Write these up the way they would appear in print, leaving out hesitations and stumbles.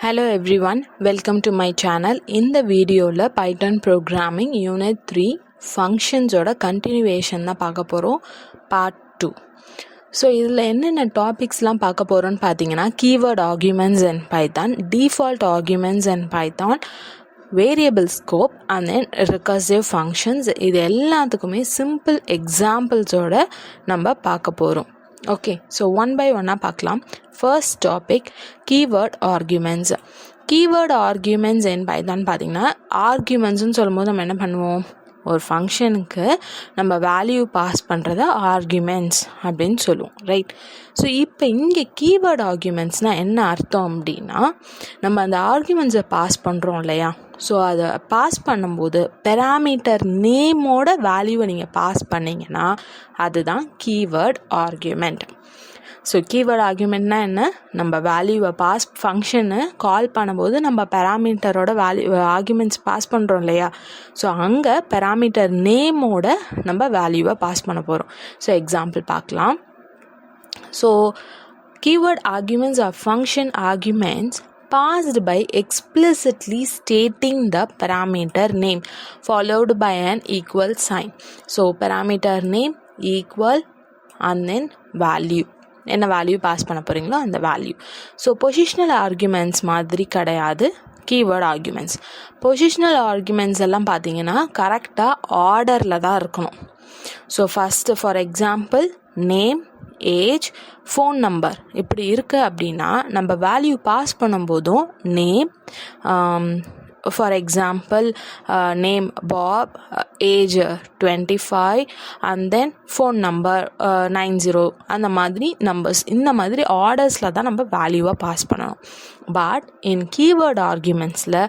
Hello everyone, welcome to my channel. இந்த வீடியோவில் Python Programming Unit 3 Functions-ஓட continuation தான் பார்க்க போகிறோம், Part 2. ஸோ இதில் என்னென்ன டாபிக்ஸ்லாம் பார்க்க போகிறோன்னு பார்த்தீங்கன்னா keyword arguments in Python, default arguments in Python, variable scope and then recursive functions. இது எல்லாத்துக்குமே சிம்பிள் எக்ஸாம்பிள்ஸோட நம்ம பார்க்க போகிறோம். ஓகே, ஸோ ஒன் பை ஒன்னாக பார்க்கலாம். First topic keyword arguments. Keyword arguments in Python பார்த்தீங்கன்னா ஆர்கியூமெண்ட்ஸ்னு சொல்லும்போது நம்ம என்ன பண்ணுவோம், ஒரு ஃபங்க்ஷனுக்கு நம்ம வேல்யூ பாஸ் பண்ணுறத ஆர்கியூமெண்ட்ஸ் அப்படின்னு சொல்லுவோம், ரைட்? ஸோ இப்போ இங்கே கீவேர்ட் ஆர்கியூமெண்ட்ஸ்னால் என்ன அர்த்தம் அப்படின்னா, நம்ம அந்த ஆர்கியூமெண்ட்ஸை பாஸ் பண்ணுறோம் இல்லையா, ஸோ அதை பாஸ் பண்ணும்போது பெராமீட்டர் நேமோட வேல்யூவை நீங்கள் பாஸ் பண்ணிங்கன்னா அதுதான் கீவேர்ட் ஆர்கியூமெண்ட். ஸோ கீவேர்ட் ஆர்கியூமெண்ட்னா என்ன, நம்ம வேல்யூவை பாஸ் ஃபங்க்ஷனு கால் பண்ணும்போது நம்ம பெராமீட்டரோட வேல்யூ ஆர்கியூமெண்ட்ஸ் பாஸ் பண்ணுறோம் இல்லையா, ஸோ அங்கே பெராமீட்டர் நேமோட நம்ம வேல்யூவை பாஸ் பண்ண போகிறோம். ஸோ எக்ஸாம்பிள் பார்க்கலாம். So keyword arguments are function arguments passed by explicitly stating the parameter name followed by an equal sign. So parameter name equal and then value, என்ன value pass பண்ண போகிறீங்களோ அந்த value. So positional arguments மாதிரி கிடையாது keyword arguments. Positional arguments எல்லாம் பார்த்தீங்கன்னா கரெக்டாக ஆர்டரில் தான் இருக்கணும். So first for example name, age, phone number இப்படி இருக்குது அப்படின்னா நம்ம வேல்யூ பாஸ் பண்ணும்போதும் name, for example name Bob, age 25 and then phone number 90 அந்த மாதிரி நம்பர்ஸ், இந்த மாதிரி ஆர்டர்ஸில் தான் நம்ம வேல்யூவாக பாஸ் பண்ணணும். பட் இன் கீவேர்ட் ஆர்கியூமெண்ட்ஸில்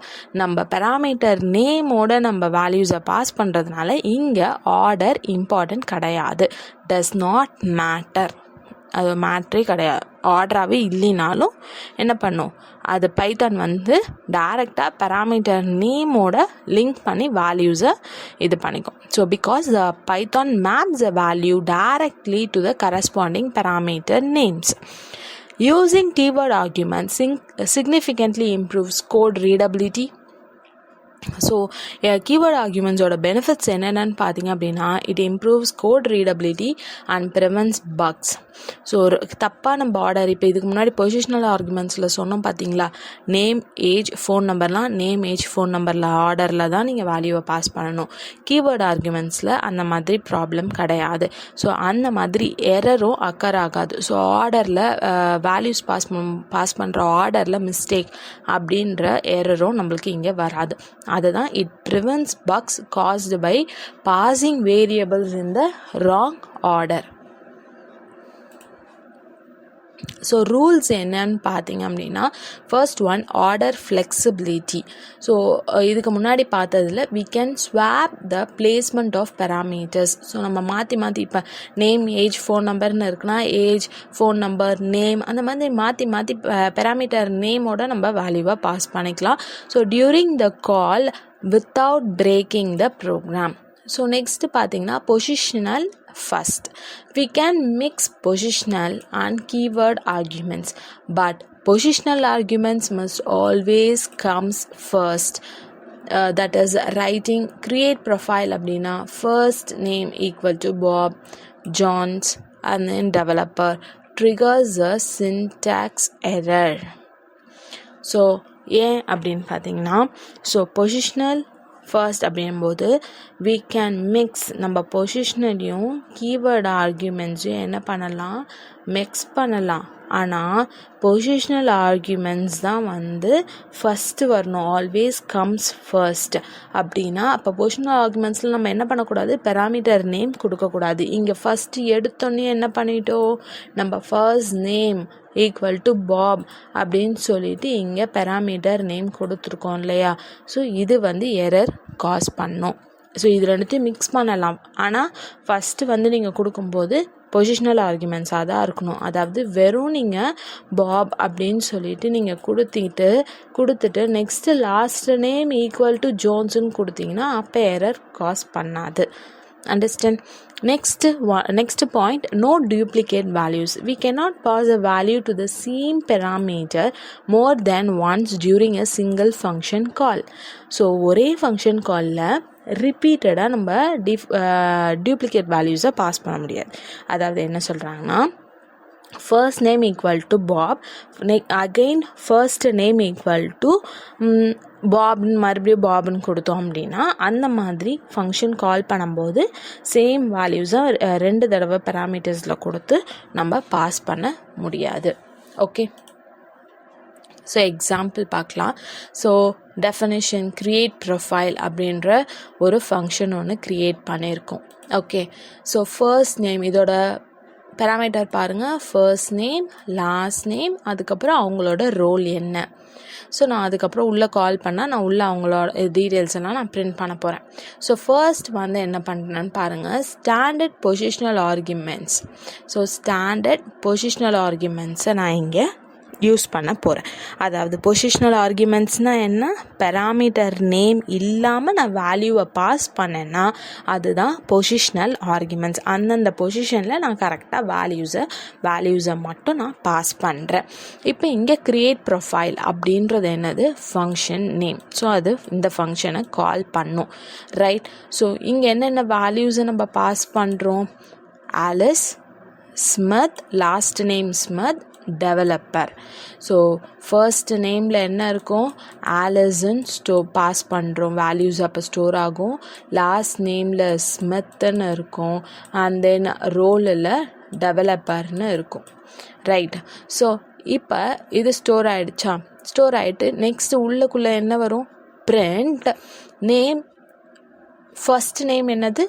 நம்ம பெராமீட்டர் நேமோட நம்ம வேல்யூஸை பாஸ் பண்ணுறதுனால இங்கே ஆர்டர் இம்பார்ட்டன்ட் கிடையாது, டஸ் நாட் மேட்டர், அது மேட்ரே கிடையாது. ஆர்டராகவே இல்லைனாலும் என்ன பண்ணும், அது பைத்தான் வந்து டைரெக்டாக பெராமீட்டர் நேமோட லிங்க் பண்ணி வேல்யூஸை இது பண்ணிக்கும். So because the Python maps the value directly to the corresponding parameter names. Using keyword arguments significantly improves code readability. So keyword ஆர்கியூமெண்ட்ஸோட பெனிஃபிட்ஸ் என்னென்னு பார்த்தீங்க அப்படின்னா, it improves code readability and prevents bugs. So ஒரு தப்பான border, இப்போ இதுக்கு முன்னாடி positional ஆர்குமெண்ட்ஸில் சொன்னோம் பார்த்தீங்களா, நேம், ஏஜ், ஃபோன் நம்பர்லாம் நேம், ஏஜ், ஃபோன் நம்பரில் ஆர்டரில் தான் நீங்கள் வேல்யூவை பாஸ் பண்ணணும். கீவேர்ட் ஆர்குமெண்ட்ஸில் அந்த மாதிரி ப்ராப்ளம் கிடையாது. ஸோ அந்த மாதிரி எரரும் அக்கர் ஆகாது. ஸோ ஆர்டரில் வேல்யூஸ் பாஸ் பண்ணுற ஆர்டரில் மிஸ்டேக் அப்படின்ற எரரும் நம்மளுக்கு இங்கே வராது. அதுதான் it prevents bugs caused by passing variables in the wrong order. So rules என்னன்னு பார்த்தீங்க அப்படின்னா, first one order flexibility. So இதுக்கு முன்னாடி பார்த்ததில் we can swap the placement of parameters. So நம்ம மாற்றி இப்போ நேம், ஏஜ், ஃபோன் நம்பர்னு இருக்குன்னா ஏஜ், ஃபோன் நம்பர், நேம் அந்த மாதிரி மாற்றி பெராமீட்டர் நேமோட நம்ம வேல்யூவாக பாஸ் பண்ணிக்கலாம். So during the call without breaking the program. So next பார்த்தீங்கன்னா positional first. We can mix positional and keyword arguments, but positional arguments must always comes first. That is writing create profile அப்படின்னா first name equal to Bob, John's and then developer triggers a syntax error. So ஏன் அப்படின்னு பார்த்தீங்கன்னா, so positional first அப்படிங்கும்போது we can mix, நம்ம பொசிஷனலையும் keyword ஆர்கியூமெண்ட்ஸையும் என்ன பண்ணலாம், mix பண்ணலாம். ஆனால் பொசிஷனல் ஆர்கியூமெண்ட்ஸ் தான் வந்து ஃபஸ்ட்டு வரணும், ஆல்வேஸ் கம்ஸ் ஃபர்ஸ்ட். அப்படின்னா அப்போ பொசிஷனல் ஆர்கியூமெண்ட்ஸில் நம்ம என்ன பண்ணக்கூடாது, பெராமீட்டர் நேம் கொடுக்கக்கூடாது. இங்கே ஃபஸ்ட்டு எடுத்தோன்னே என்ன பண்ணிட்டோம், நம்ம first name equal to Bob அப்படின்னு சொல்லிட்டு இங்கே பெராமீட்டர் நேம் கொடுத்துருக்கோம் இல்லையா. ஸோ இது வந்து எரர் காஸ் பண்ணோம். ஸோ இது ரெண்டுத்தையும் மிக்ஸ் பண்ணலாம். ஆனால் ஃபஸ்ட்டு வந்து நீங்கள் கொடுக்கும்போது பொசிஷனல் ஆர்குமெண்ட்ஸாக தான் இருக்கணும். அதாவது வெறும் நீங்கள் பாப் அப்படின்னு சொல்லிட்டு நீங்கள் கொடுத்துட்டு next last name equal to ஜோன்ஸுன்னு கொடுத்தீங்கன்னா அப்போ எரர் காஸ் பண்ணாது. Understand? Next point, no duplicate values. We cannot pass a value to the same parameter more than once during a single function call. So ஒரே function காலில் ரிப்பீட்டடாக நம்ம duplicate வேல்யூஸை pass பண்ண முடியாது. அதாவது என்ன சொல்கிறாங்கன்னா, first name equal to Bob, again first name equal to பாப்னு மறுபடியும் பாப்னு கொடுத்தோம் அப்படின்னா அந்த மாதிரி ஃபங்க்ஷன் கால் பண்ணும்போது சேம் வேல்யூஸை 2 தடவை பேராமீட்டர்ஸில் கொடுத்து நம்ம பாஸ் பண்ண முடியாது. ஓகே, ஸோ எக்ஸாம்பிள் பார்க்கலாம். ஸோ டெஃபனிஷன் கிரியேட் ப்ரொஃபைல் அப்படின்ற ஒரு ஃபங்க்ஷன் ஒன்று க்ரியேட் பண்ணியிருக்கோம். ஓகே, ஸோ ஃபர்ஸ்ட் நேம், இதோட பேராமீட்டர் பாருங்கள், ஃபர்ஸ்ட் நேம், லாஸ்ட் நேம், அதுக்கப்புறம் அவங்களோட ரோல் என்ன. ஸோ நான் அதுக்கப்புறம் உள்ளே கால் பண்ணால் நான் உள்ளே அவங்களோட டீட்டெயில்ஸ் எல்லாம் நான் பிரிண்ட் பண்ண போகிறேன். ஸோ ஃபர்ஸ்ட் வந்து என்ன பண்ணுறேன்னு பாருங்கள், standard positional arguments. So standard positional ஆர்குமெண்ட்ஸை நான் இங்கே யூஸ் பண்ண போகிறேன். அதாவது பொசிஷனல் ஆர்குமெண்ட்ஸ்னால் என்ன, பேராமீட்டர் நேம் இல்லாமல் நான் வேல்யூவை பாஸ் பண்ணேன்னா அதுதான் பொசிஷனல் ஆர்குமெண்ட்ஸ். அந்தந்த பொசிஷனில் நான் கரெக்டாக வேல்யூஸை மட்டும் நான் பாஸ் பண்ணுறேன். இப்போ இங்கே க்ரியேட் ப்ரொஃபைல் அப்படின்றது என்னது, ஃபங்க்ஷன் நேம். ஸோ அது இந்த ஃபங்க்ஷனை கால் பண்ணும். ரைட், ஸோ இங்கே என்னென்ன வேல்யூஸை நம்ம பாஸ் பண்ணுறோம், Alice, Smith, last name Smith, developer. So first நேமில் என்ன இருக்கும், ஆலிஸ்ன்னு பாஸ் பண்ணுறோம், வேல்யூஸ் அப்போ ஸ்டோர் ஆகும். லாஸ்ட் நேமில் ஸ்மித்துன்னு இருக்கும், அண்ட் தென் ரோலில் டெவலப்பர்னு இருக்கும். ரைட், ஸோ இப்போ இது ஸ்டோர் ஆகிடுச்சா, ஸ்டோர் ஆகிட்டு நெக்ஸ்ட்டு உள்ளுக்குள்ளே என்ன வரும், பிரிண்ட் நேம், ஃபர்ஸ்ட் நேம் என்னது,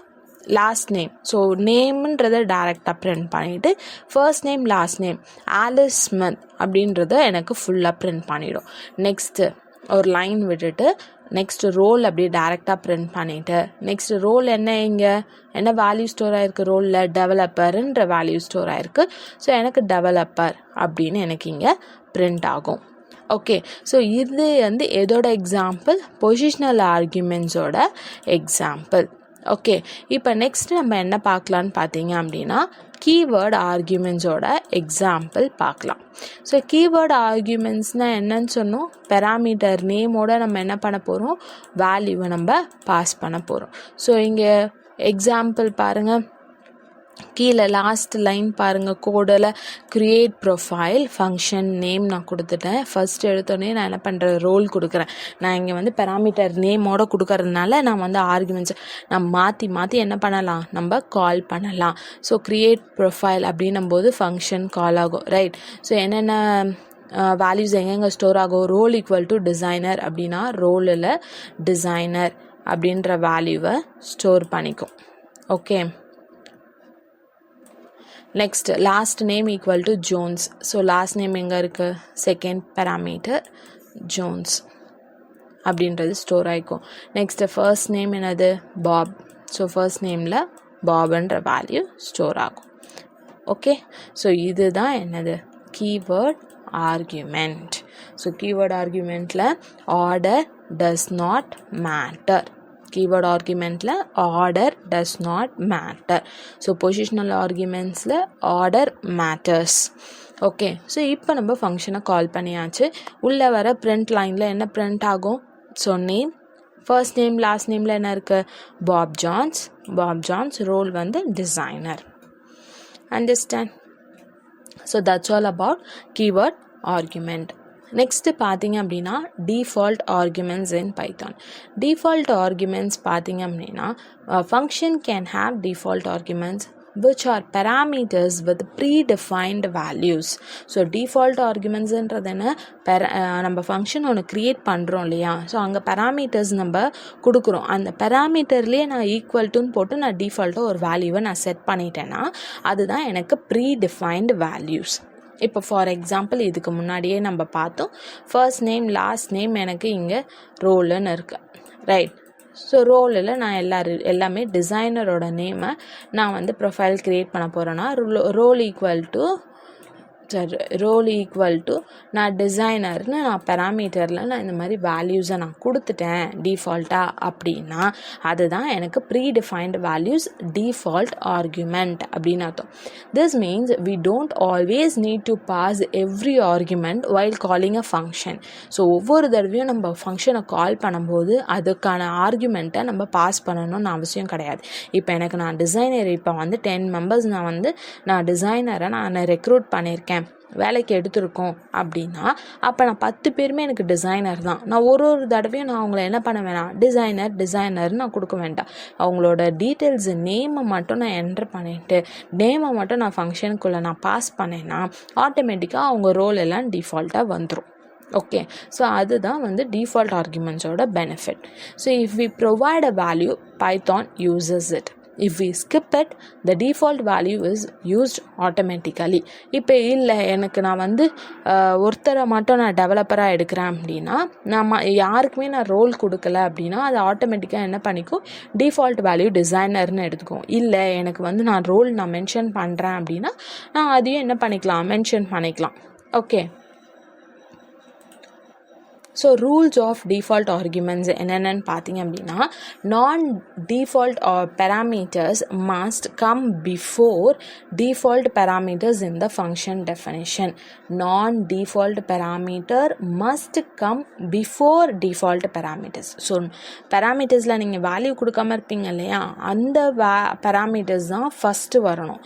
லாஸ்ட் நேம். ஸோ நேம்ன்றதை டைரெக்டாக பிரிண்ட் பண்ணிவிட்டு first name last name Alice Smith அப்படின்றத எனக்கு ஃபுல்லாக பிரிண்ட் பண்ணிவிடும். நெக்ஸ்ட்டு ஒரு லைன் விட்டுட்டு நெக்ஸ்ட்டு ரோல் அப்படியே டைரெக்டாக பிரிண்ட் பண்ணிவிட்டு நெக்ஸ்ட் ரோல் என்ன, இங்கே என்ன வேல்யூ ஸ்டோர் ஆகிருக்கு, ரோலில் டெவலப்பருன்ற வேல்யூ ஸ்டோர் ஆகிருக்கு. ஸோ எனக்கு டெவலப்பர் அப்படின்னு எனக்கு இங்கே பிரிண்ட் ஆகும். ஓகே, ஸோ இது வந்து எதோட எக்ஸாம்பிள், பொசிஷனல் ஆர்குமெண்ட்ஸோட எக்ஸாம்பிள். ஓகே, இப்போ நெக்ஸ்ட் நம்ம என்ன பார்க்கலான்னு பார்த்தீங்க அப்படின்னா கீவேர்டு ஆர்குமெண்ட்ஸோட எக்ஸாம்பிள் பார்க்கலாம். ஸோ கீவேர்டு ஆர்குமெண்ட்ஸ்னால் என்னன்னு சொன்னோம், பேராமீட்டர் நேமோட நம்ம என்ன பண்ண போகிறோம், வேல்யூவை நம்ம பாஸ் பண்ண போகிறோம். ஸோ இங்கே எக்ஸாம்பிள் பாருங்கள், கீழே லாஸ்ட் லைன் பாருங்கள், கோடில் க்ரியேட் ப்ரொஃபைல் ஃபங்க்ஷன் நேம் நான் கொடுத்துட்டேன். ஃபர்ஸ்ட் எடுத்தோடனே நான் என்ன பண்ணுறேன், ரோல் கொடுக்குறேன். நான் இங்கே வந்து பேராமீட்டர் நேமோட கொடுக்கறதுனால நான் வந்து ஆர்குமெண்ட்ஸ் நான் மாற்றி என்ன பண்ணலாம், நம்ம கால் பண்ணலாம். ஸோ க்ரியேட் ப்ரொஃபைல் அப்படின்னும் போது ஃபங்க்ஷன் கால் ஆகும். ரைட், ஸோ என்னென்ன வேல்யூஸ் எங்கெங்கே ஸ்டோர் ஆகும், ரோல் ஈக்குவல் டு டிசைனர் அப்படின்னா ரோலில் டிசைனர் அப்படின்ற வேல்யூவை ஸ்டோர் பண்ணிக்கும். Okay, next last name equal to Jones. So last name எங்கே இருக்குது, செகண்ட் பேராமீட்டர் ஜோன்ஸ் அப்படின்றது ஸ்டோர் ஆகிக்கும். நெக்ஸ்ட்டு ஃபர்ஸ்ட் நேம் என்னது, பாப். ஸோ ஃபர்ஸ்ட் நேமில் பாப்ன்ற வேல்யூ ஸ்டோர் ஆகும். ஓகே, ஸோ இதுதான் என்னது, கீவேர்ட் ஆர்குமெண்ட். ஸோ கீவேர்ட் ஆர்குமெண்ட்டில் order does not matter. Keyword ஆர்குமெண்ட்டில் order does not matter. So positional ஆர்குமெண்ட்ஸில் ஆர்டர் மேட்டர்ஸ். ஓகே, ஸோ இப்போ நம்ம ஃபங்க்ஷனை கால் பண்ணியாச்சு. உள்ளே வர பிரிண்ட் லைனில் என்ன பிரிண்ட் ஆகும், so name, first name last நேமில் என்ன இருக்குது, பாப் ஜான்ஸ், ரோல் வந்து designer. Understand? So that's all about keyword argument. Next பார்த்தீங்க அப்படின்னா default arguments in Python. Default arguments பார்த்தீங்க அப்படின்னா function can have default arguments which are parameters with predefined values. So default ஆர்குமெண்ட்ஸுன்றது என்ன, நம்ம function ஒன்று create பண்ணுறோம் இல்லையா, ஸோ அங்கே பேராமீட்டர்ஸ் நம்ம கொடுக்குறோம். அந்த பேராமீட்டர்லேயே நான் ஈக்குவல் டுன்னு போட்டு நான் டிஃபால்ட்டாக ஒரு வேல்யூவை நான் செட் பண்ணிட்டேன்னா அதுதான் எனக்கு ப்ரீடிஃபைன்டு வேல்யூஸ். இப்போ ஃபார் எக்ஸாம்பிள் இதுக்கு முன்னாடியே நம்ம பார்த்தோம், ஃபர்ஸ்ட் நேம் லாஸ்ட் நேம் எனக்கு இங்கே ரோலுன்னு இருக்குது. ரைட், ஸோ ரோலில் நான் எல்லாமே டிசைனரோட நேமை நான் வந்து ப்ரொஃபைல் க்ரியேட் பண்ண போகிறேன்னா role equal to role equal to நான் டிசைனர்னு நான் பெராமீட்டரில் நான் இந்த மாதிரி வேல்யூஸை நான் கொடுத்துட்டேன் டிஃபால்ட்டாக அப்படின்னா அதுதான் எனக்கு ப்ரீடிஃபைன்டு வேல்யூஸ் டிஃபால்ட் ஆர்குமெண்ட் அப்படின்னு அர்த்தம். This means we don't always need to pass every argument while calling a function. So ஒவ்வொரு தடவையும் நம்ம ஃபங்க்ஷனை கால் பண்ணும்போது அதுக்கான ஆர்குமெண்ட்டை நம்ம பாஸ் பண்ணணும்னு அவசியம் கிடையாது. இப்போ எனக்கு நான் டிசைனர் இப்போ வந்து 10 மெம்பர்ஸ் நான் டிசைனரை நான் ரெக்ரூட் பண்ணியிருக்கேன், வேலைக்கு எடுத்திருக்கோம் அப்படின்னா அப்போ நான் 10 பேருமே எனக்கு டிசைனர் தான். நான் ஒரு தடவையும் நான் அவங்கள என்ன பண்ண வேணாம், டிசைனர்னு நான் கொடுக்க வேண்டாம். அவங்களோட டீட்டெயில்ஸு நேமை மட்டும் நான் என்ட்ரு பண்ணிவிட்டு நேமை மட்டும் நான் ஃபங்க்ஷனுக்குள்ளே நான் பாஸ் பண்ணேன்னா ஆட்டோமேட்டிக்காக அவங்க ரோல் எல்லாம் டிஃபால்ட்டாக வந்துடும். ஓகே, ஸோ அதுதான் வந்து டிஃபால்ட் ஆர்குமெண்ட்ஸோட benefit. So if we provide a value Python uses it. If we skip it, the default value is used automatically. இப்போ இல்லை எனக்கு நான் வந்து ஒருத்தரை மட்டும் நான் டெவலப்பராக எடுக்கிறேன் அப்படின்னா யாருக்குமே நான் ரோல் கொடுக்கல அப்படின்னா அது ஆட்டோமேட்டிக்காக என்ன பண்ணிக்கும், டிஃபால்ட் வேல்யூ டிசைனர்னு எடுத்துக்கும். இல்லை எனக்கு வந்து நான் ரோல் நான் மென்ஷன் பண்ணுறேன் அப்படின்னா நான் அதையும் என்ன பண்ணிக்கலாம், மென்ஷன் பண்ணிக்கலாம். Okay, so rules of default arguments என்னென்னு பார்த்தீங்க அப்படின்னா non default parameters must come before default parameters in the function definition. Non default parameter must come before default parameters. So பேராமீட்டர்ஸில் நீங்கள் வேல்யூ கொடுக்காம இருப்பீங்க இல்லையா, அந்த பேராமீட்டர்ஸ் தான் ஃபஸ்ட்டு வரணும்.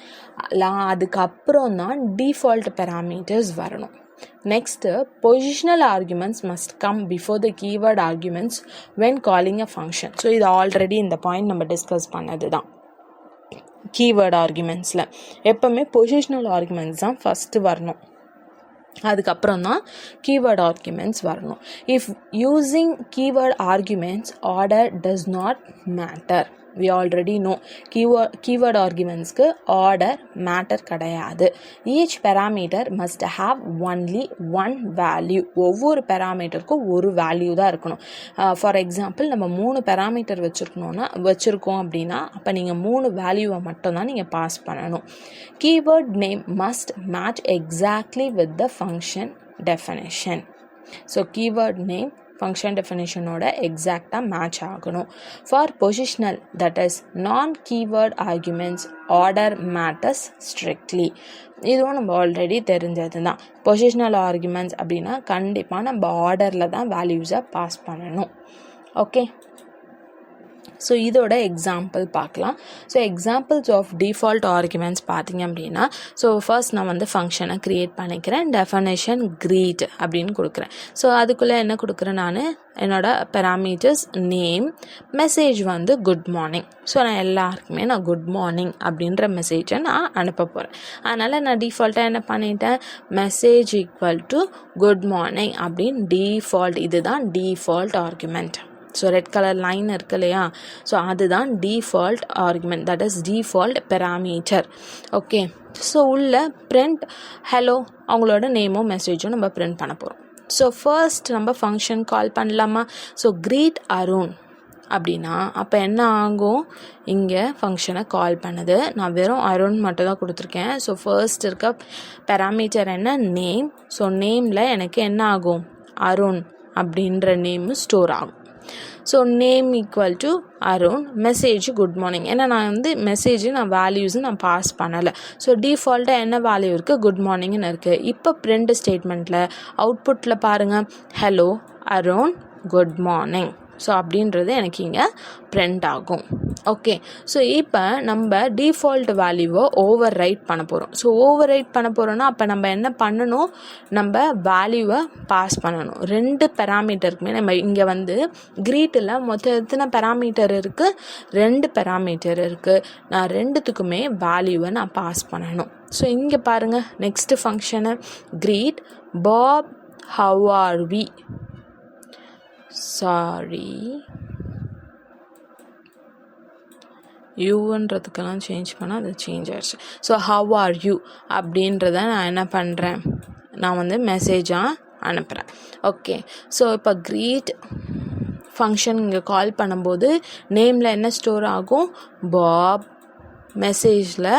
அதுக்கப்புறம் தான் டிஃபால்ட் பேராமீட்டர்ஸ் வரணும். Next, positional arguments must come before the keyword arguments when calling a function. So இது ஆல்ரெடி இந்த பாயிண்ட் நம்ம டிஸ்கஸ் பண்ணது தான். கீவேர்ட் ஆர்குமெண்ட்ஸில் எப்போவுமே பொசிஷனல் ஆர்குமெண்ட்ஸ் தான் ஃபஸ்ட்டு வரணும், அதுக்கப்புறம் தான் கீவேர்ட் ஆர்குமெண்ட்ஸ் வரணும். If using keyword arguments order does not matter. we already know keyword argumentsக்கு ஆர்டர் மேட்டர் கிடையாது. Each parameter must have only one value. ஒவ்வொரு பேராமீட்டருக்கும் ஒரு வேல்யூ தான் இருக்கணும். ஃபார் எக்ஸாம்பிள் நம்ம 3 பேராமீட்டர் வச்சுருக்கோம் அப்படின்னா அப்போ நீங்கள் 3 வேல்யூவை மட்டும்தான் நீங்கள் பாஸ் பண்ணணும். Keyword name must match exactly with the function definition. So keyword name function டெஃபினேஷனோட எக்ஸாக்டாக மேட்ச் ஆகணும். For positional that is non keyword arguments order matters strictly. இதுவும் நம்ம ஆல்ரெடி தெரிஞ்சது தான். பொசிஷனல் ஆர்குமெண்ட்ஸ் அப்படின்னா கண்டிப்பாக நம்ம ஆர்டரில் தான் வேல்யூஸை பாஸ் பண்ணணும். ஓகே, ஸோ இதோட எக்ஸாம்பிள் பார்க்கலாம். So examples of default arguments பார்த்தீங்க அப்படின்னா, ஸோ ஃபர்ஸ்ட் நான் வந்து ஃபங்க்ஷனை க்ரியேட் பண்ணிக்கிறேன். டெஃபனேஷன் க்ரீட் அப்படின்னு கொடுக்குறேன். ஸோ அதுக்குள்ளே என்ன கொடுக்குறேன், நான் என்னோட பேராமீட்டர்ஸ் நேம், மெசேஜ் வந்து குட் மார்னிங். ஸோ நான் எல்லாருக்குமே நான் குட் மார்னிங் அப்படின்ற மெசேஜை நான் அனுப்ப போகிறேன். அதனால் நான் டிஃபால்ட்டாக என்ன பண்ணிட்டேன், message equal to good morning அப்படின்னு டிஃபால்ட், இதுதான் default argument. So red colour line இருக்கு இல்லையா, ஸோ அதுதான் default argument, that is default parameter. Okay, so உள்ள பிரிண்ட் ஹலோ அவங்களோட நேமும் மெசேஜும் நம்ம பிரிண்ட் பண்ண போகிறோம். ஸோ ஃபர்ஸ்ட் நம்ம ஃபங்க்ஷன் கால் பண்ணலாமா. ஸோ greet அருண் அப்படின்னா அப்போ என்ன ஆகும், இங்கே ஃபங்க்ஷனை கால் பண்ணுது. நான் வெறும் அருண் மட்டும் தான் கொடுத்துருக்கேன். ஸோ ஃபர்ஸ்ட் இருக்க பேராமீட்டர் என்ன, நேம். ஸோ நேமில் எனக்கு என்ன ஆகும், அருண் அப்படின்ற நேமு ஸ்டோர் ஆகும். So name equal to Arun, message good morning. ஏன்னா நான் வந்து மெசேஜ் நான் வேல்யூஸு நான் பாஸ் பண்ணலை. ஸோ டிஃபால்ட்டாக என்ன வேல்யூ இருக்குது, குட் மார்னிங்னு இருக்குது. இப்போ பிரிண்ட் ஸ்டேட்மெண்ட்டில் அவுட்புட்டில் பாருங்கள், hello Arun good morning. So அப்படின்றது எனக்கு இங்கே பிரிண்ட் ஆகும். ஓகே, ஸோ இப்போ நம்ம டிஃபால்ட் வேல்யூவை ஓவர் ரைட் பண்ண போகிறோம். ஸோ ஓவர் ரைட் பண்ண போகிறோன்னா அப்போ நம்ம என்ன பண்ணணும், நம்ம வேல்யூவை பாஸ் பண்ணணும். 2 பேராமீட்டருக்குமே நம்ம இங்கே வந்து க்ரீட்டில் மொத்தம் எத்தனை பேராமீட்டர் இருக்குது, 2 பேராமீட்டர் இருக்குது. நான் 2த்துக்குமே வேல்யூவை நான் பாஸ் பண்ணணும். ஸோ இங்கே பாருங்கள், நெக்ஸ்ட்டு ஃபங்க்ஷனை greet Bob how are we, sorry யூன்றதுக்கெல்லாம் சேஞ்ச் பண்ணால் அது சேஞ்ச் ஆகிடுச்சு. ஸோ ஹவ் ஆர் யூ அப்படின்றத நான் என்ன பண்ணுறேன், நான் வந்து மெசேஜாக அனுப்புகிறேன். ஓகே, ஸோ இப்போ greet ஃபங்க்ஷன் இங்கே கால் பண்ணும்போது நேமில் என்ன ஸ்டோர் ஆகும், பாப், மெசேஜில்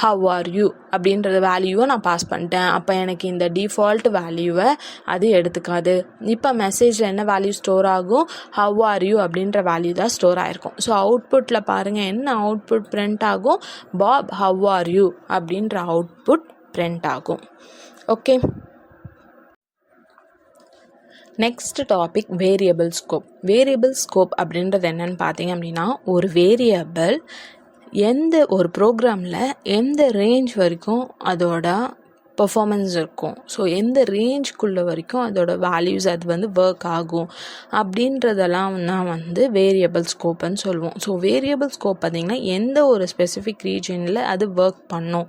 ஹவ் ஆர் யூ அப்படின்றத வேல்யூவை நான் பாஸ் பண்ணிட்டேன். அப்போ எனக்கு இந்த டிஃபால்ட் வேல்யூவை அது எடுத்துக்காது. இப்போ மெசேஜில் என்ன வேல்யூ ஸ்டோர் ஆகும்? ஹவ் ஆர் யூ அப்படின்ற வேல்யூ தான் ஸ்டோர் ஆகிருக்கும். ஸோ அவுட்புட்டில் பாருங்கள் என்ன அவுட்புட் பிரிண்ட் ஆகும்? பாப் ஹவ் ஆர் யூ அப்படின்ற அவுட்புட் பிரிண்ட் ஆகும். Okay, next topic variable scope. Variable scope அப்படின்றது என்னென்னு பார்த்தீங்க அப்படின்னா, ஒரு வேரியபிள் எந்த ஒரு ப்ரோக்ராமில் எந்த ரேஞ்ச் வரைக்கும் அதோட பர்ஃபார்மன்ஸ் இருக்கும், ஸோ எந்த ரேஞ்சுக்குள்ளே வரைக்கும் அதோட வேல்யூஸ் அது வந்து ஒர்க் ஆகும் அப்படின்றதெல்லாம் தான் வேரியபிள் ஸ்கோப்புன்னு சொல்லுவோம். ஸோ வேரியபிள் ஸ்கோப் பார்த்திங்கன்னா எந்த ஒரு ஸ்பெசிஃபிக் ரீஜனில் அது ஒர்க் பண்ணும்,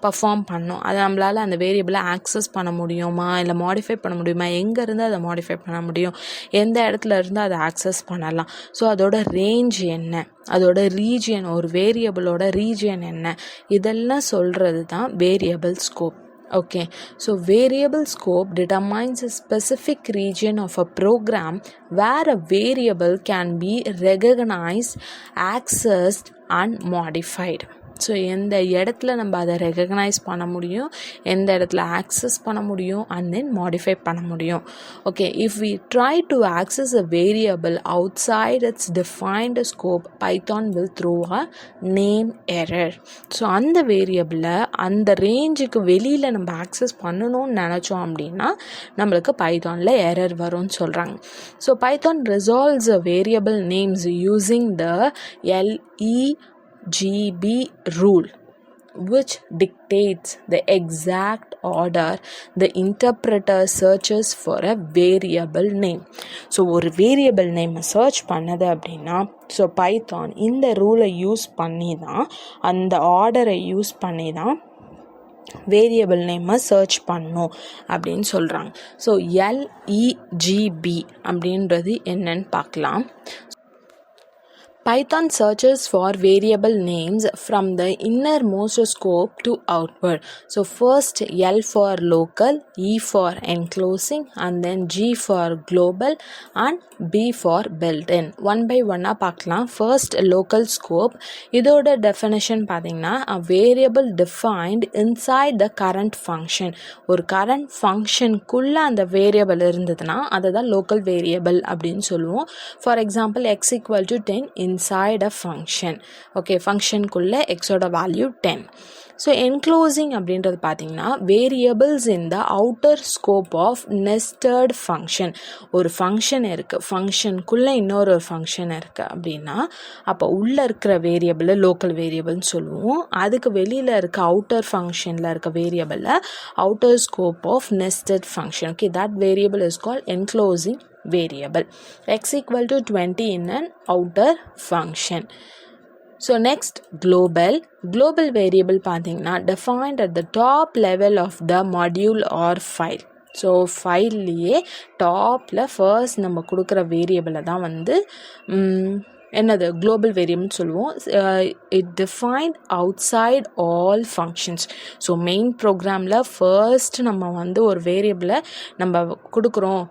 பர்ஃபார்ம் பண்ணும், அதை நம்மளால் அந்த வேரியபிளை ஆக்சஸ் பண்ண முடியுமா, இல்லை மாடிஃபை பண்ண முடியுமா, எங்கேருந்து அதை மாடிஃபை பண்ண முடியும், எந்த இடத்துல இருந்து அதை ஆக்சஸ் பண்ணலாம், ஸோ அதோட ரேஞ்ச் என்ன, அதோட ரீஜியன், ஒரு வேரியபிளோட ரீஜியன் என்ன, இதெல்லாம் சொல்கிறது தான் variable scope. Okay, so variable scope determines a specific region of a program where a variable can be recognized, accessed and modified. So எந்த இடத்துல நம்ம அதை ரெகக்னைஸ் பண்ண முடியும், எந்த இடத்துல ஆக்சஸ் பண்ண முடியும் அண்ட் தென் மாடிஃபை பண்ண முடியும். Okay, if we try to access a variable outside its defined scope, Python will throw a name error. So அந்த வேரியபிளை அந்த ரேஞ்சுக்கு வெளியில் நம்ம ஆக்சஸ் பண்ணணும்னு நினச்சோம் அப்படின்னா நம்மளுக்கு பைத்தானில் எரர் வரும்னு சொல்கிறாங்க. So Python resolves a variable names using the LEGB rule, which dictates the exact order the interpreter searches for a variable name. So ஒரு வேரியபிள் நேமை சர்ச் பண்ணது அப்படின்னா ஸோ பைத்தான் இந்த ரூலை யூஸ் பண்ணி தான், அந்த ஆர்டரை யூஸ் பண்ணி தான் வேரியபிள் நேமை சர்ச் பண்ணும் அப்படின்னு சொல்கிறாங்க. ஸோ LEGB அப்படின்றது என்னன்னு பார்க்கலாம். Python searches for variable names from the innermost scope to outward. So first L for local, E for enclosing, and then G for global and B for built-in. One by one பார்க்கலாம். First local scope. இதோட definition பார்த்தீங்கன்னா a variable defined inside the current function. ஒரு current functionக்குள்ள அந்த variable இருந்ததுன்னா அதை தான் local variable அப்படின்னு சொல்லுவோம். For example, x equal to 10 inside a function. Okay, function குள்ள x ஓட value 10. ஸோ என்க்ளோசிங் அப்படின்றது பார்த்தீங்கன்னா variables in the outer scope of nested function. ஒரு ஃபங்க்ஷன் இருக்குது, ஃபங்க்ஷனுக்குள்ளே இன்னொரு ஃபங்க்ஷன் இருக்குது அப்படின்னா அப்போ உள்ளே இருக்கிற வேரியபிளை லோக்கல் வேரியபிள்னு சொல்லுவோம். அதுக்கு வெளியில் இருக்க அவுட்டர் ஃபங்க்ஷனில் இருக்க வேரியபிளை outer scope of nested function. Okay, that variable is called enclosing variable. X equal to 20 in an outer function. So next global variable பார்த்தீங்கன்னா defined at the top level of the module or file. So ஃபைல்லையே டாப்பில் first நம்ம கொடுக்குற வேரியபிளை தான் என்னது global வேரியபிள்னு சொல்லுவோம். It defined outside all functions. So main ப்ரோக்ராமில் ஃபர்ஸ்ட் நம்ம ஒரு வேரியபிளை நம்ம கொடுக்குறோம்,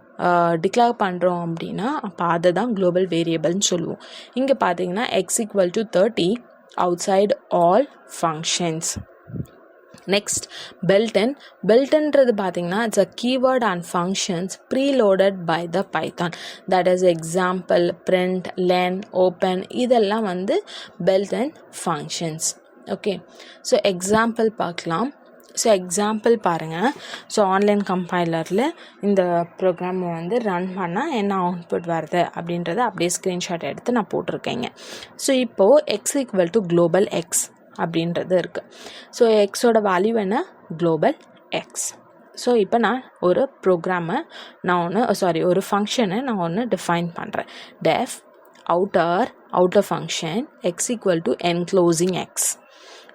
டிக்ளேர் பண்ணுறோம் அப்படின்னா அப்போ அதை தான் குளோபல் வேரியபிள்னு சொல்லுவோம். இங்கே பார்த்தீங்கன்னா X equal to 30 outside all functions. Next built-inன்றது பார்த்தீங்கன்னா it's a keyword and functions preloaded by the Python. That is example, print, len, open, இதெல்லாம் built-in functions. Okay, so example பார்க்கலாம். ஸோ எக்ஸாம்பிள் பாருங்கள். So online கம்பைலரில் இந்த program run பண்ணால் என்ன output வருது அப்படின்றத அப்படியே ஸ்க்ரீன்ஷாட் எடுத்து நான் போட்டிருக்கேங்க. ஸோ இப்போது X equal to global X அப்படின்றது இருக்குது. ஸோ எக்ஸோட வேல்யூ என்ன? Global X. ஸோ இப்போ நான் ஒரு ப்ரோக்ராமை ஒரு ஃபங்க்ஷனை நான் டிஃபைன் பண்ணுறேன். Def outer function X equal to enclosing X.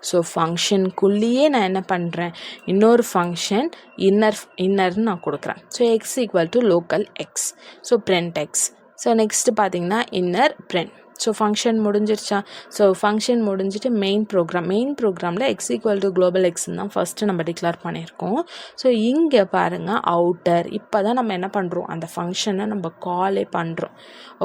So ஃபங்க்ஷனுக்குள்ளேயே நான் என்ன பண்ணுறேன், இன்னொரு ஃபங்க்ஷன் இன்னர்னு நான் கொடுக்குறேன். So X equal to local X. So print X. So next பார்த்தீங்கன்னா இன்னர் print. ஸோ ஃபங்க்ஷன் முடிஞ்சிருச்சா? ஸோ ஃபங்க்ஷன் முடிஞ்சிட்டு மெயின் ப்ரோக்ராமில் எக்ஸ் ஈக்குவல் டு குளோபல் எக்ஸ்ன்னு தான் ஃபஸ்ட்டு நம்ம டிக்ளேர் பண்ணியிருக்கோம். ஸோ இங்கே பாருங்கள் அவுட்டர். இப்போ தான் நம்ம என்ன பண்ணுறோம், அந்த ஃபங்க்ஷனை நம்ம காலே பண்ணுறோம்.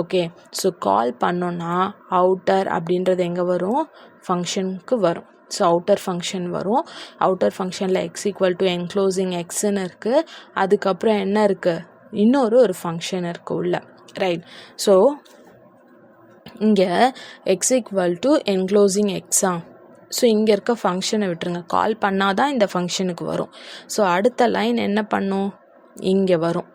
ஓகே, ஸோ கால் பண்ணோன்னா அவுட்டர் அப்படின்றது எங்கே வரும், ஃபங்க்ஷனுக்கு வரும். ஸோ அவுட்டர் ஃபங்க்ஷன் வரும். அவுட்டர் ஃபங்க்ஷனில் எக்ஸ் ஈக்குவல் டு என்க்ளோசிங் எக்ஸ்ன்னு இருக்குது. அதுக்கப்புறம் என்ன இருக்குது, ஒரு ஃபங்க்ஷன் இருக்குது உள்ள, ரைட். ஸோ இங்கே எக்ஸ் ஈக்குவல் டு என்க்ளோசிங் எக்ஸா. ஸோ இங்கே இருக்க ஃபங்க்ஷனை விட்டுருங்க, கால் பண்ணால் தான் இந்த ஃபங்க்ஷனுக்கு வரும். ஸோ அடுத்த லைன் என்ன பண்ணும், இங்கே வரும்,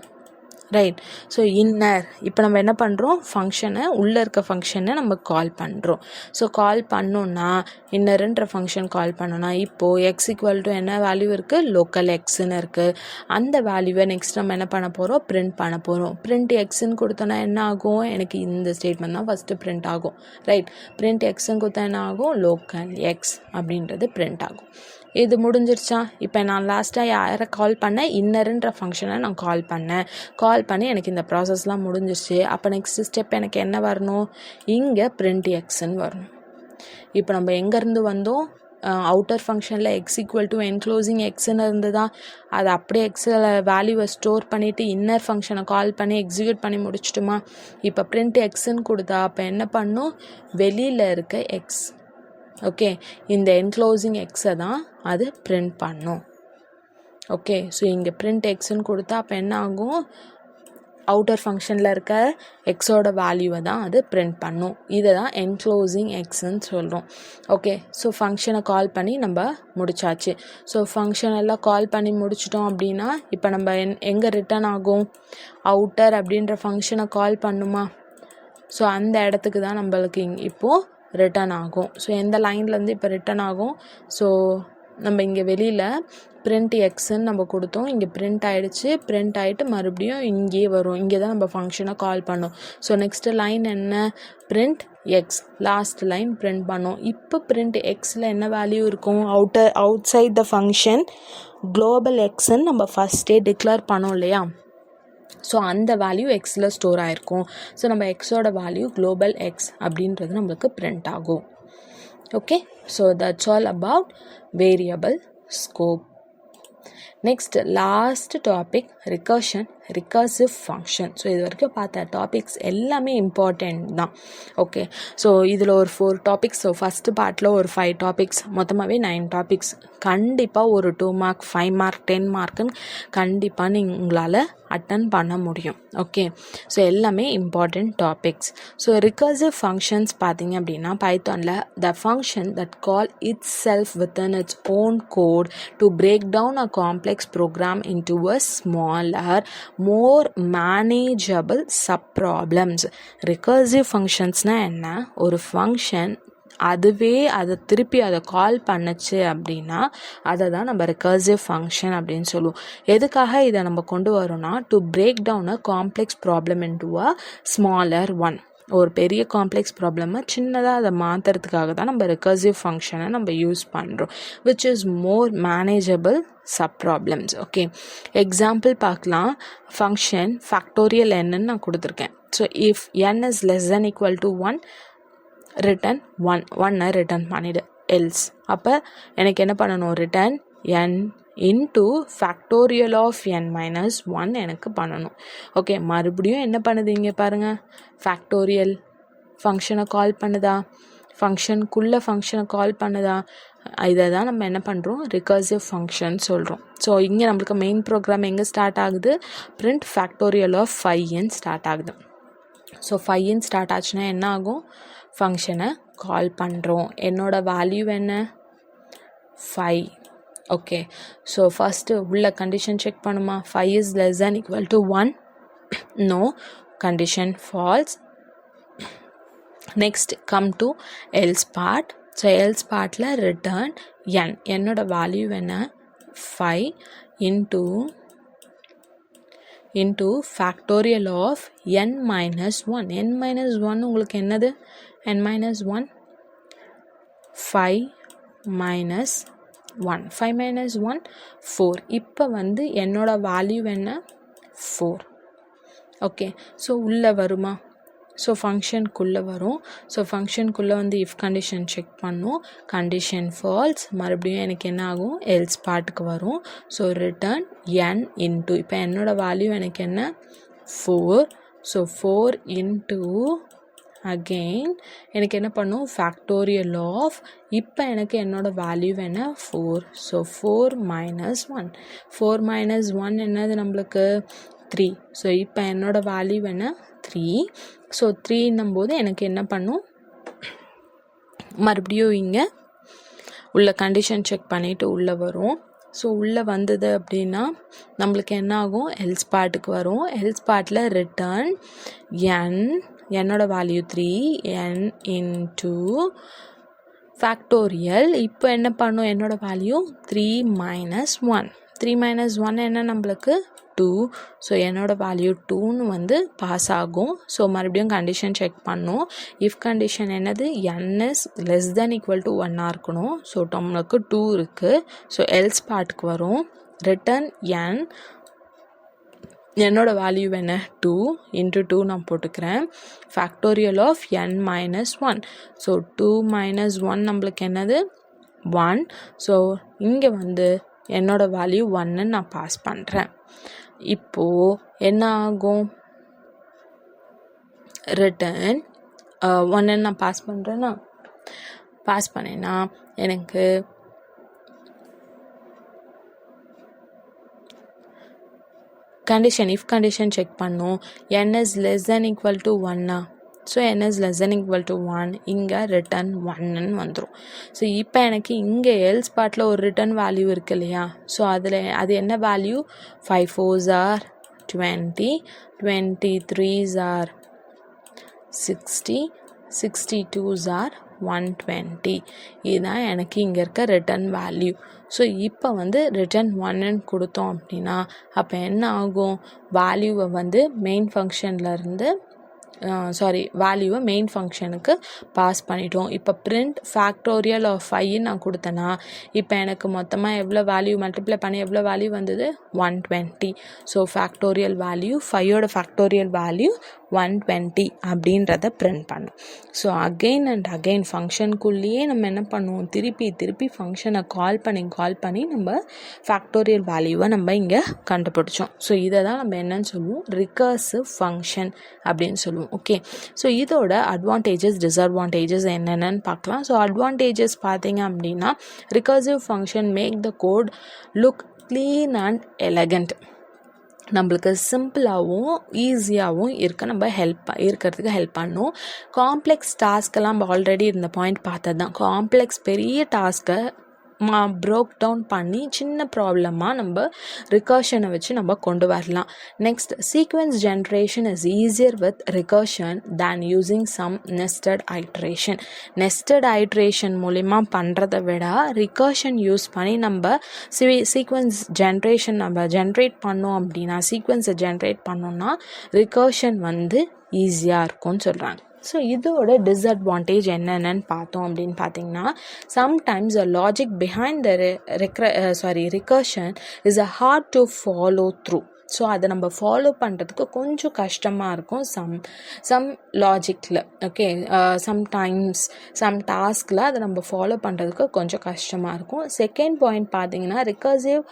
ரைட். ஸோ இன்னர், இப்போ நம்ம என்ன பண்ணுறோம், ஃபங்க்ஷனை உள்ளே இருக்க ஃபங்க்ஷனை நம்ம கால் பண்ணுறோம். ஸோ கால் பண்ணோன்னா இன்னருன்ற ஃபங்க்ஷன் கால் பண்ணோன்னா இப்போது எக்ஸ் ஈக்குவல் டு என்ன வேல்யூ இருக்குது, லோக்கல் எக்ஸ்ன்னு இருக்குது. அந்த வேல்யூவை நெக்ஸ்ட் நம்ம என்ன பண்ண போகிறோம், பிரிண்ட் பண்ண போகிறோம். பிரிண்ட் எக்ஸ்ன்னு கொடுத்தோன்னா என்ன ஆகும், எனக்கு இந்த ஸ்டேட்மெண்ட் தான் ஃபஸ்ட்டு பிரிண்ட் ஆகும், ரைட். பிரிண்ட் எக்ஸ்ன்னு கொடுத்தா என்ன ஆகும், லோக்கல் எக்ஸ் அப்படின்றது பிரிண்ட் ஆகும். இது முடிஞ்சிருச்சா. இப்போ நான் லாஸ்ட்டாக யாரை கால் பண்ணேன், இன்னருன்ற ஃபங்க்ஷனை நான் கால் பண்ணி எனக்கு இந்த ப்ராசஸ்லாம் முடிஞ்சிருச்சு. அப்போ நெக்ஸ்ட் ஸ்டெப் எனக்கு என்ன வரணும், இங்கே பிரிண்ட் எக்ஸ்ன்னு வரணும். இப்போ நம்ம எங்கேருந்து வந்தோம், அவுட்டர் ஃபங்க்ஷனில் எக்ஸ் ஈக்குவல் டு என்க்ளோசிங் எக்ஸ்ன்னு இருந்ததா, அதை அப்படியே எக்ஸில் வேல்யூவை ஸ்டோர் பண்ணிவிட்டு இன்னர் ஃபங்க்ஷனை கால் பண்ணி எக்ஸிக்யூட் பண்ணி முடிச்சிட்டோமா. இப்போ பிரிண்ட் எக்ஸ்ன்னு கொடுத்தா அப்போ என்ன பண்ணும், வெளியில் இருக்க எக்ஸ், ஓகே, இந்த என்க்ளோசிங் எக்ஸை தான் அது பிரிண்ட் பண்ணும். ஓகே, ஸோ இங்கே பிரிண்ட் எக்ஸ்ன்னு கொடுத்தா அப்போ என்ன ஆகும், அவுட்டர் ஃபங்க்ஷனில் இருக்க எக்ஸோட வேல்யூவை தான் அது பிரிண்ட் பண்ணும். இதை தான் என்க்ளோசிங் எக்ஸ்ன்னு சொல்கிறோம். ஓகே, ஸோ ஃபங்க்ஷனை கால் பண்ணி நம்ம முடிச்சாச்சு. ஸோ ஃபங்க்ஷன் எல்லாம் கால் பண்ணி முடிச்சிட்டோம் அப்படின்னா இப்போ நம்ம எங்கே ரிட்டர்ன் ஆகும், அவுட்டர் அப்படின்ற ஃபங்க்ஷனை கால் பண்ணுமா. ஸோ அந்த இடத்துக்கு தான் நம்மளுக்கு இப்போது ரிட்டர்ன் ஆகும். ஸோ எந்த லைன்லேருந்து இப்போ ரிட்டர்ன் ஆகும், ஸோ நம்ம இங்கே வெளியில் பிரிண்ட் எக்ஸ்ன்னு நம்ம கொடுத்தோம், இங்கே பிரிண்ட் ஆகிடுச்சு. பிரிண்ட் ஆகிட்டு மறுபடியும் இங்கேயே வரும், இங்கே தான் நம்ம ஃபங்க்ஷனை கால் பண்ணோம். ஸோ நெக்ஸ்ட்டு லைன் என்ன, print X, last line print பண்ணோம். இப்போ பிரிண்ட் எக்ஸில் என்ன வேல்யூ இருக்கும், outside the function global எக்ஸ்ன்னு நம்ம ஃபஸ்ட்டே டிக்ளேர் பண்ணோம் இல்லையா. ஸோ அந்த வேல்யூ எக்ஸில் ஸ்டோர் ஆகிருக்கும். ஸோ நம்ம எக்ஸோட வேல்யூ குளோபல் எக்ஸ் அப்படின்றது நம்மளுக்கு பிரிண்ட் ஆகும். Okay, so that's all about variable scope. Next last topic recursive function. So இது வரைக்கும் பார்த்த டாபிக்ஸ் எல்லாமே இம்பார்ட்டண்ட் தான். ஓகே, ஸோ இதில் ஒரு 4 டாபிக்ஸ், ஸோ ஃபஸ்ட்டு பார்ட்டில் ஒரு 5 டாபிக்ஸ், மொத்தமாகவே 9 டாபிக்ஸ். கண்டிப்பாக ஒரு 2 மார்க் 5 மார்க் 10 மார்க்குன்னு கண்டிப்பாக உங்களால் அட்டன் பண்ண முடியும். ஓகே, ஸோ எல்லாமே important topics. So recursive functions பார்த்தீங்க அப்படின்னா பைத்தானில் the function that call itself within its own code to break down a complex program into a smaller more manageable subproblems. Recursive functionsனா என்ன, ஒரு function அதுவே அதை திருப்பி அதை கால் பண்ணுச்சு அப்படின்னா அதை தான் நம்ம ரிகர்சிவ் ஃபங்க்ஷன் அப்படின்னு சொல்லுவோம். எதுக்காக இதை நம்ம கொண்டு வரோம்னா, to break down a complex problem into a smaller one. ஒரு பெரிய காம்ப்ளெக்ஸ் ப்ராப்ளமை சின்னதாக அதை மாற்றுறதுக்காக தான் நம்ம ரிகர்சிவ் ஃபங்க்ஷனை நம்ம யூஸ் பண்ணுறோம், which is more manageable subproblems. Okay, example பார்க்கலாம். ஃபங்க்ஷன் ஃபேக்டோரியல் என்னன்னு நான் கொடுத்துருக்கேன். So if n is less then equal to 1, return 1 return பண்ணிவிடு. எல்ஸ் அப்போ எனக்கு என்ன பண்ணணும், return n into factorial of n minus 1 எனக்கு பண்ணணும். ஓகே, மறுபடியும் என்ன பண்ணுது இங்கே பாருங்கள், ஃபேக்டோரியல் ஃபங்க்ஷனை கால் பண்ணுதா, ஃபங்க்ஷனுக்குள்ளே ஃபங்க்ஷனை கால் பண்ணுதா. இதை தான் நம்ம என்ன பண்ணுறோம், ரிகர்சிவ் ஃபங்க்ஷன் சொல்கிறோம். ஸோ இங்கே நம்மளுக்கு மெயின் ப்ரோக்ராம் எங்கே ஸ்டார்ட் ஆகுது, print factorial of 5n start ஆகுது. ஸோ 5n ஸ்டார்ட் ஆச்சுன்னா என்ன ஆகும், ஃபங்க்ஷனை கால் பண்ணுறோம். என்னோட வேல்யூ என்ன, 5. ஓகே, ஸோ ஃபஸ்ட்டு உள்ள கண்டிஷன் செக் பண்ணுமா, 5 is less then equal to 1, no, condition false. Next come to else part. So else பார்ட்டில் ரிட்டர்ன் n, என்னோட வேல்யூ என்ன, 5 into factorial of n minus 1. n minus 1 உங்களுக்கு என்னது, n minus 1, 5 minus 1, 5 minus 1 4. இப்போ வந்து என்னோட value என்ன, 4. ஓகே, ஸோ உள்ளே வருமா, ஸோ ஃபங்க்ஷனுக்குள்ளே வரும். ஸோ ஃபங்க்ஷனுக்குள்ளே வந்து இஃப் கண்டிஷன் செக் பண்ணும், கண்டிஷன் ஃபால்ஸ், மறுபடியும் எனக்கு என்ன ஆகும், எல்ஸ் பார்ட்டுக்கு வரும். ஸோ ரிட்டர்ன் n இன்டூ, இப்போ என்னோடய வேல்யூ எனக்கு என்ன, 4. ஸோ 4 இன்டூ அகெயின் எனக்கு என்ன பண்ணும் ஃபேக்டோரியல் ஆஃப் இப்போ எனக்கு என்னோடய வேல்யூ என்ன 4. ஸோ 4 - 1. 4 - 1 என்னது நம்மளுக்கு 3. ஸோ இப்போ என்னோடய வேல்யூ என்ன 3. ஸோ 3 போது எனக்கு என்ன பண்ணும் மறுபடியும் இங்கே உள்ள கண்டிஷன் செக் பண்ணிவிட்டு உள்ளே வரும். ஸோ உள்ளே வந்தது அப்படின்னா நம்மளுக்கு என்ன ஆகும் எல்ஸ் பார்ட்டுக்கு வரும். எல்ஸ் பார்ட்டில் ரிட்டர்ன் என்னோட வேல்யூ 3 n இன்ட்டு ஃபேக்டோரியல். இப்போ என்ன பண்ணும் என்னோட வேல்யூ 3 - 1. 3 - 1 என்ன நம்மளுக்கு 2. ஸோ என்னோடய வேல்யூ 2ன்னு வந்து பாஸ் ஆகும். ஸோ மறுபடியும் கண்டிஷன் செக் பண்ணும். இஃப் கண்டிஷன் என்னது n is less than equal to 1 இருக்கணும். ஸோ நம்மளுக்கு 2 இருக்குது. ஸோ எல்ஸ் பார்ட்டுக்கு வரும். ரிட்டர்ன் n என்னோடய வேல்யூ என்ன 2 இன்ட்டு 2 நான் போட்டுக்கிறேன். Factorial of n - 1. ஸோ 2 - 1 நம்மளுக்கு என்னது 1. ஸோ இங்கே வந்து என்னோடய வேல்யூ 1ன்னு நான் பாஸ் பண்ணுறேன். இப்போது என்ன ஆகும் ரிட்டர்ன் 1ன்னு நான் பாஸ் பண்ணுறேன்னா பாஸ் பண்ணேன்னா எனக்கு கண்டிஷன் இஃப் கண்டிஷன் செக் பண்ணும். n is less than equal to 1. So n is less than equal to 1. இங்கே ரிட்டர்ன் 1ன்னு வந்துடும். ஸோ இப்போ எனக்கு இங்கே எல்ஸ் பார்ட்டில் ஒரு ரிட்டர்ன் வேல்யூ இருக்குது இல்லையா. ஸோ அது என்ன value 5 4s are 20, 23s are 60, 62s are 120. இதுதான் எனக்கு இங்கே இருக்க ரிட்டர்ன் வேல்யூ. ஸோ இப்போ வந்து ரிட்டர்ன் 1ன்னு கொடுத்தோம் அப்படின்னா அப்போ என்ன ஆகும் வேல்யூவை வந்து மெயின் ஃபங்க்ஷன்லேருந்து வேல்யூவை மெயின் ஃபங்க்ஷனுக்கு பாஸ் பண்ணிட்டோம். இப்போ பிரிண்ட் ஃபேக்டோரியல் ஆஃப் 5 நான் கொடுத்தேன்னா இப்போ எனக்கு மொத்தமாக எவ்வளோ வேல்யூ மல்டிப்ளை பண்ணி எவ்வளோ வேல்யூ வந்தது 120. ஸோ ஃபேக்டோரியல் வேல்யூ 5ஓட ஃபேக்டோரியல் வேல்யூ 120 அப்படின்றத பிரிண்ட் பண்ணும். ஸோ அகெயின் அண்ட் அகெயின் ஃபங்க்ஷனுக்குள்ளேயே நம்ம என்ன பண்ணுவோம் திருப்பி ஃபங்க்ஷனை கால் பண்ணி நம்ம ஃபேக்டோரியல் வேல்யூவை நம்ம இங்கே கண்டுபிடிச்சோம். ஸோ இதை தான் நம்ம என்னன்னு சொல்லுவோம் ரிகர்சிவ் ஃபங்க்ஷன் அப்படின்னு சொல்லுவோம். ஓகே, ஸோ இதோட அட்வான்டேஜஸ் டிஸ்அட்வான்டேஜஸ் என்னென்னு பார்க்கலாம். ஸோ அட்வான்டேஜஸ் பார்த்தீங்க அப்படின்னா recursive function make the code look clean and elegant. நம்மளுக்கு சிம்பிளாகவும் ஈஸியாகவும் இருக்கிறதுக்கு ஹெல்ப் பண்ணும். காம்ப்ளெக்ஸ் டாஸ்க்கெல்லாம் நம்ம ஆல்ரெடி இந்த பாயிண்ட் பார்த்தது தான். காம்ப்ளெக்ஸ் பெரிய டாஸ்க்கை ப்ரோக் டவுன் பண்ணி சின்ன ப்ராப்ளமாக நம்ம ரிகர்ஷனை வச்சு நம்ம கொண்டு வரலாம். Next sequence generation is easier with recursion than using some nested iteration மூலிமா பண்ணுறதை விட ரிகர்ஷன் யூஸ் பண்ணி நம்ம சீக்வென்ஸ் ஜென்ரேஷன் நம்ம ஜென்ரேட் பண்ணோம் அப்படின்னா சீக்வென்ஸை ஜென்ரேட் பண்ணோம்னா ரிகர்ஷன் வந்து ஈஸியாக இருக்கும்னு சொல்கிறாங்க. ஸோ இதோட டிஸ்அட்வான்டேஜ் என்னென்னு பார்த்தோம் அப்படின்னு பார்த்தீங்கன்னா sometimes a logic behind the recursion is a hard to follow through. So அதை நம்ம ஃபாலோ பண்ணுறதுக்கு கொஞ்சம் கஷ்டமாக இருக்கும் சம் லாஜிக்கில். ஓகே, சம்டைம்ஸ் சம் டாஸ்கில் அதை நம்ம ஃபாலோ பண்ணுறதுக்கு கொஞ்சம் கஷ்டமாக இருக்கும். செகண்ட் பாயிண்ட் பார்த்தீங்கன்னா recursive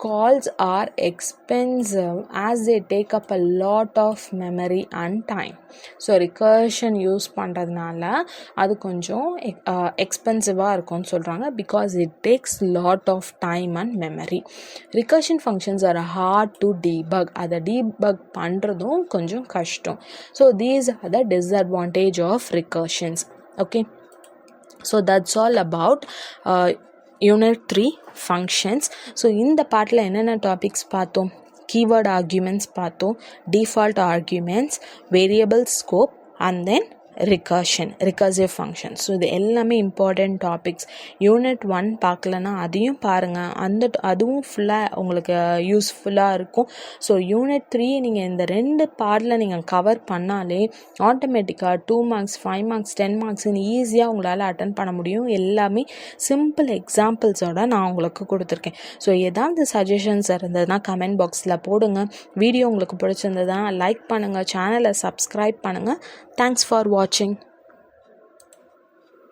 calls are expensive as they take up a lot of memory and time. So recursion use பண்ணுறதுனால அது கொஞ்சம் எக்ஸ்பென்சிவாக இருக்கும்னு சொல்கிறாங்க because it takes lot of time and memory. Recursion functions are hard to debug. அதை debug பண்ணுறதும் கொஞ்சம் கஷ்டம். So these are the disadvantage of recursions. Okay, so that's all about unit 3 functions. So இந்த பார்ட்டில் என்னென்ன டாபிக்ஸ் பார்த்தோம்? Keyword arguments பார்த்தோம், default arguments, variable scope and then recursive function. So இது எல்லாமே இம்பார்ட்டண்ட் டாபிக்ஸ். யூனிட் 1 பார்க்கலன்னா அதையும் பாருங்கள், அதுவும் ஃபுல்லாக உங்களுக்கு யூஸ்ஃபுல்லாக இருக்கும். ஸோ யூனிட் 3 நீங்கள் இந்த 2 பார்ட்டில் நீங்கள் கவர் பண்ணாலே ஆட்டோமேட்டிக்காக 2 மார்க்ஸ் 5 மார்க்ஸ் 10 மார்க்ஸ்ன்னு ஈஸியாக உங்களால் அட்டன் பண்ண முடியும். எல்லாமே சிம்பிள் எக்ஸாம்பிள்ஸோடு நான் உங்களுக்கு கொடுத்துருக்கேன். ஸோ ஏதாவது சஜஷன்ஸ் இருந்ததுன்னா கமெண்ட் பாக்ஸில் போடுங்க. வீடியோ உங்களுக்கு பிடிச்சிருந்ததுன்னா லைக் பண்ணுங்கள், சேனலை சப்ஸ்கிரைப் பண்ணுங்கள். Thanks for watching.